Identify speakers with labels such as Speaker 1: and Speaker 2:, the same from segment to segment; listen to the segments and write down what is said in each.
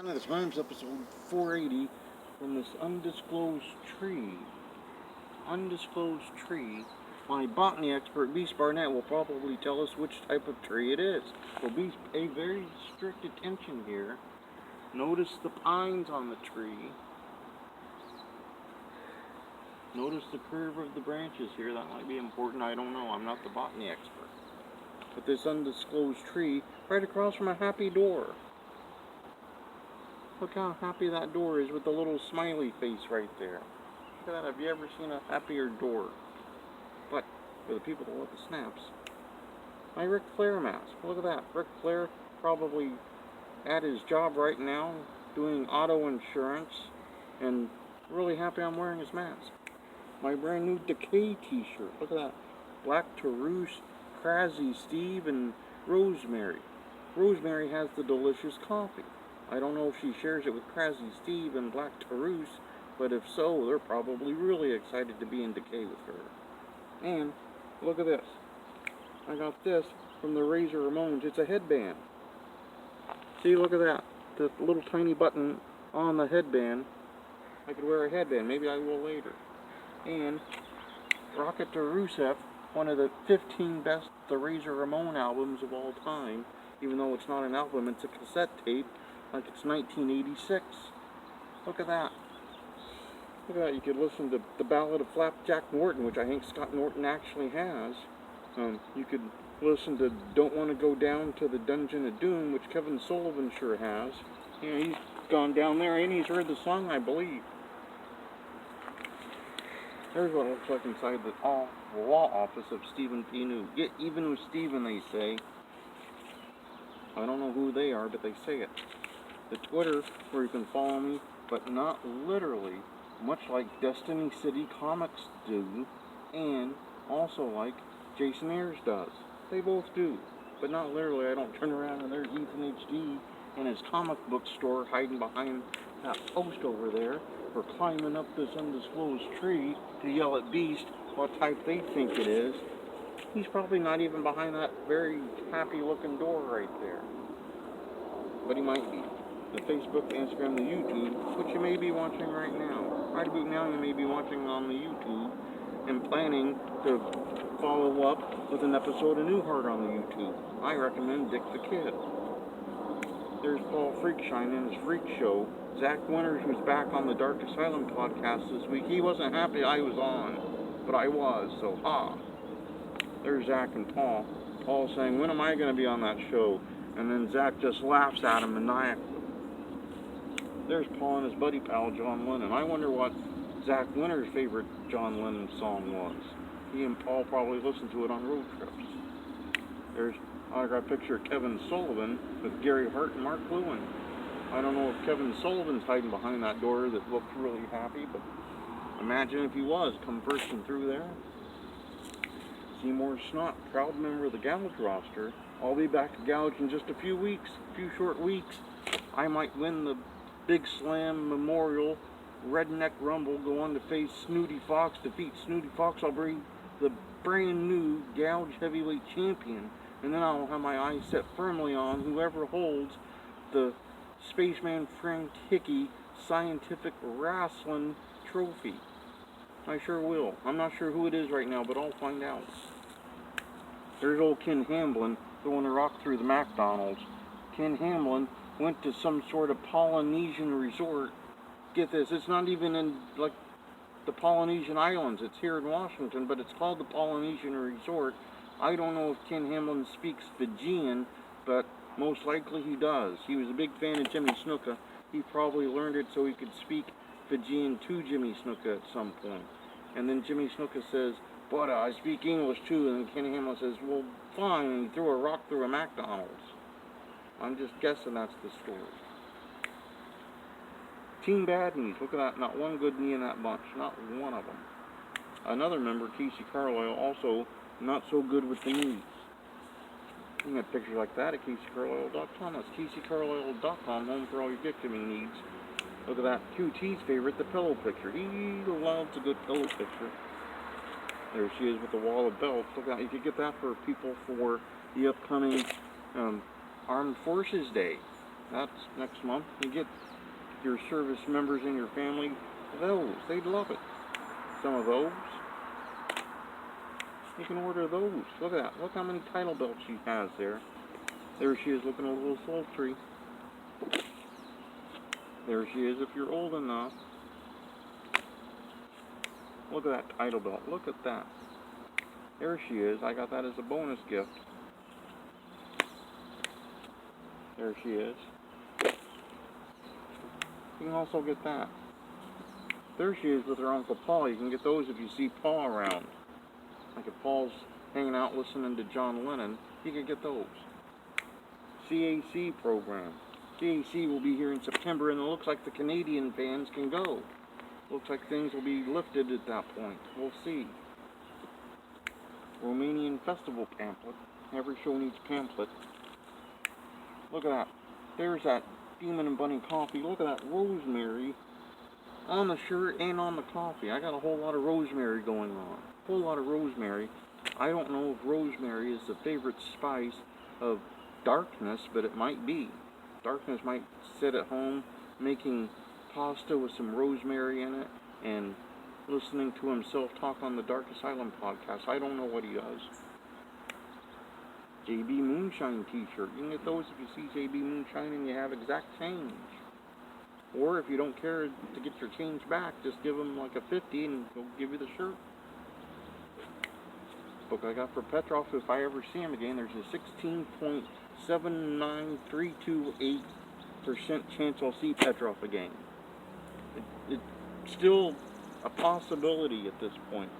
Speaker 1: This Ramones episode 480 from this undisclosed tree. Undisclosed tree. My botany expert, Beast Barnett, will probably tell us which type of tree it is. So be a very strict attention here. Notice the pines on the tree. Notice the curve of the branches here. That might be important. I don't know. I'm not the botany expert. But this undisclosed tree right across from a happy door. Look how happy that door is with the little smiley face right there. Look at that. Have you ever seen a happier door? But for the people that love the snaps, my Ric Flair mask. Look at that. Ric Flair probably at his job right now doing auto insurance and really happy I'm wearing his mask. My brand new Decay t-shirt. Look at that. Black Toulouse, Crazy Steve, and Rosemary. Rosemary has the delicious coffee. I don't know if she shares it with Crazy Steve and Black Toulouse, but if so, they're probably really excited to be in Decay with her. And look at this. I got this from the Razor Ramones. It's a headband. See, look at that. The little tiny button on the headband. I could wear a headband. Maybe I will later. And Rocket to Rusev, one of the 15 best The Razor Ramone albums of all time. Even though it's not an album, it's a cassette tape. Like it's 1986. Look at that. Look at that. You could listen to the Ballad of Flapjack Norton, which I think Scott Norton actually has. You could listen to Don't Want to Go Down to the Dungeon of Doom, which Kevin Sullivan sure has. You know, he's gone down there and he's heard the song, I believe. There's what it looks like inside the law office of Stephen P. New. Get even with Stephen, they say. I don't know who they are, but they say it. The Twitter, where you can follow me, but not literally, much like Destiny City Comics do, and also like Jason Ayers does. They both do, but not literally. I don't turn around and there's Ethan HD in his comic book store hiding behind that post over there, or climbing up this undisclosed tree to yell at Beast what type they think it is. He's probably not even behind that very happy looking door right there. But he might be. The Facebook, the Instagram, the YouTube, which you may be watching right now. Right about now you may be watching on the YouTube and planning to follow up with an episode of Newhart on the YouTube. I recommend Dick the Kid. There's Paul Freakshine in his Freak Show. Zach Winters, who's back on the Dark Asylum podcast this week. He wasn't happy I was on, but I was, so ha. There's Zach and Paul. Paul saying, when am I going to be on that show? And then Zach just laughs at him maniacally. There's Paul and his buddy pal, John Lennon. I wonder what Zach Winter's favorite John Lennon song was. He and Paul probably listened to it on road trips. I got a picture of Kevin Sullivan with Gary Hart and Mark Lewin. I don't know if Kevin Sullivan's hiding behind that door that looks really happy, but imagine if he was, come bursting through there. Seymour Snot, proud member of the Gouge roster. I'll be back to Gouge in just a few short weeks. I might win the Big Slam Memorial Redneck Rumble, go on to face Snooty Fox, defeat Snooty Fox. I'll bring the brand new Gouge Heavyweight Champion, and then I'll have my eyes set firmly on whoever holds the Spaceman Frank Hickey Scientific Wrestling Trophy. I sure will. I'm not sure who it is right now, but I'll find out. There's old Ken Hamblin going to rock through the McDonald's. Ken Hamblin went to some sort of Polynesian resort. Get this, it's not even in like the Polynesian Islands. It's here in Washington, but it's called the Polynesian Resort. I don't know if Ken Hamblin speaks Fijian, but most likely he does. He was a big fan of Jimmy Snuka. He probably learned it so he could speak Fijian to Jimmy Snuka at some point. And then Jimmy Snuka says, but I speak English too. And then Ken Hamlin says, well, fine. And he threw a rock through a McDonald's. I'm just guessing that's the story. Team Bad Knees. Look at that. Not one good knee in that bunch. Not one of them. Another member, Casey Carlisle, also not so good with the knees. You can get pictures like that at CaseyCarlisle.com. That's CaseyCarlisle.com, home for all your gifting needs. Look at that. QT's favorite, the pillow picture. He loves a good pillow picture. There she is with the wall of belts. Look at that. You could get that for people for the upcoming Armed Forces Day. That's next month. You get your service members in your family those. They'd love it. Some of those. You can order those. Look at that. Look how many title belts she has there. There she is looking a little sultry. There she is if you're old enough. Look at that title belt. Look at that. There she is. I got that as a bonus gift. There she is. You can also get that. There she is with her Uncle Paul. You can get those if you see Paul around. Like if Paul's hanging out listening to John Lennon, you can get those. CAC program. CAC will be here in September, and it looks like the Canadian fans can go. Looks like things will be lifted at that point. We'll see. Romanian festival pamphlet. Every show needs pamphlet. Look at that. There's that Demon and Bunny coffee. Look at that rosemary on the shirt and on the coffee. I got a whole lot of rosemary going on. A whole lot of rosemary. I don't know if rosemary is the favorite spice of Darkness, but it might be. Darkness might sit at home making pasta with some rosemary in it and listening to himself talk on the Dark Asylum podcast. I don't know what he does. JB Moonshine t-shirt. You can get those if you see JB Moonshine and you have exact change. Or if you don't care to get your change back, just give them like a 50 and he'll give you the shirt. Book I got for Petrov, if I ever see him again, there's a 16.79328% chance I'll see Petrov again. It's still a possibility at this point.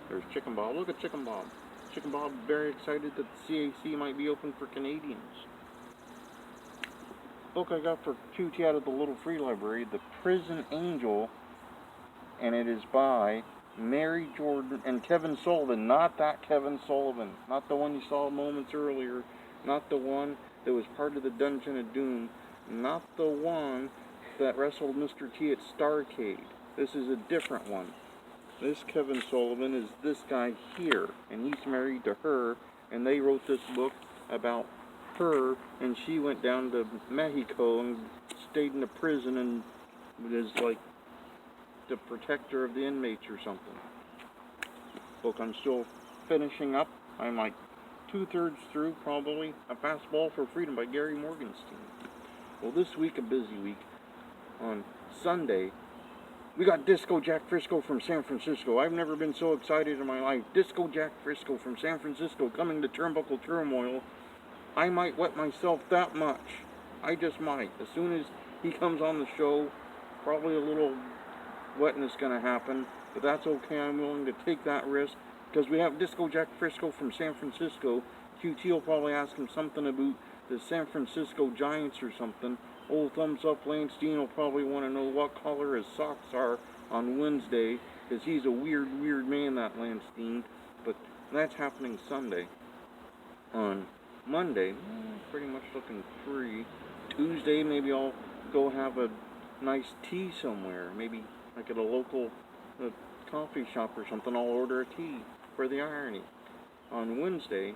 Speaker 1: There's Chicken Bob. Look at Chicken Bob. Chicken Bob very excited that the CAC might be open for Canadians. Book I got for QT out of the Little Free Library, The Prison Angel, and it is by Mary Jordan and Kevin Sullivan. Not that Kevin Sullivan. Not the one you saw moments earlier. Not the one that was part of the Dungeon of Doom. Not the one that wrestled Mr. T at Starrcade. This is a different one. This Kevin Sullivan is this guy here, and he's married to her, and they wrote this book about her, and she went down to Mexico and stayed in a prison and is like the protector of the inmates or something. Book I'm still finishing up. I'm like 2/3 through, probably. A Fastball for Freedom by Gary Morgenstein. Well, this week, a busy week. On Sunday, we got Disco Jack Frisco from San Francisco. I've never been so excited in my life. Disco Jack Frisco from San Francisco coming to Turnbuckle Turmoil. I might wet myself that much. I just might. As soon as he comes on the show, probably a little wetness gonna happen, but that's okay. I'm willing to take that risk because we have Disco Jack Frisco from San Francisco. QT will probably ask him something about the San Francisco Giants or something. Old Thumbs Up Lance Dean will probably want to know what color his socks are on Wednesday, because he's a weird man, that Lance Dean. But that's happening Sunday. On Monday, pretty much looking free. Tuesday, maybe I'll go have a nice tea somewhere. Maybe like at a local coffee shop or something. I'll order a tea for the irony. On Wednesday,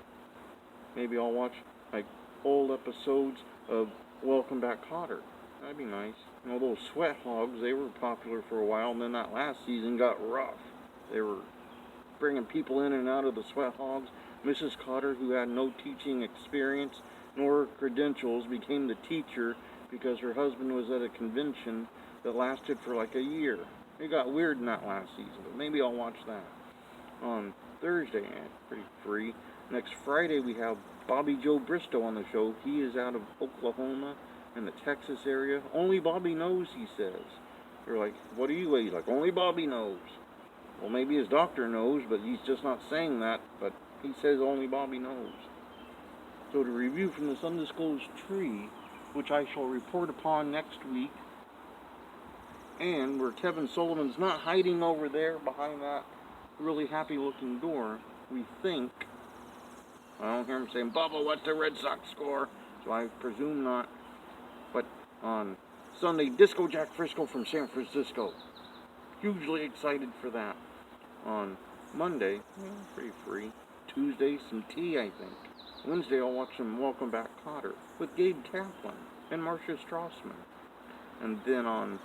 Speaker 1: maybe I'll watch like old episodes of Welcome Back, Kotter. That'd be nice. You know, those Sweat Hogs, they were popular for a while, and then that last season got rough. They were bringing people in and out of the Sweat Hogs. Mrs. Kotter, who had no teaching experience nor credentials, became the teacher because her husband was at a convention that lasted for like a year. It got weird in that last season, but maybe I'll watch that. On Thursday, pretty free. Next Friday, we have Bobby Joe Bristow on the show. He is out of Oklahoma in the Texas area. Only Bobby knows, he says. They're like, what are you? He's like, only Bobby knows. Well, maybe his doctor knows, but he's just not saying that. But he says only Bobby knows. So to review from this undisclosed tree, which I shall report upon next week, and where Kevin Sullivan's not hiding over there behind that really happy-looking door, we think. I don't hear him saying, Bubba, what's the Red Sox score? So I presume not. But on Sunday, Disco Jack Frisco from San Francisco. Hugely excited for that. On Monday, pretty free. Tuesday, some tea, I think. Wednesday, I'll watch some Welcome Back, Kotter with Gabe Kaplan. and Marcia Strassman. And then on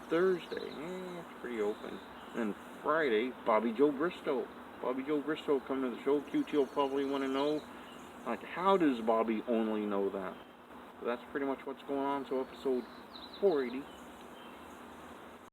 Speaker 1: Thursday, it's pretty open. Then Friday, Bobby Joe Bristow. Bobby Joe Bristow come to the show. QT will probably want to know, like, how does Bobby only know that? So that's pretty much what's going on. So episode 480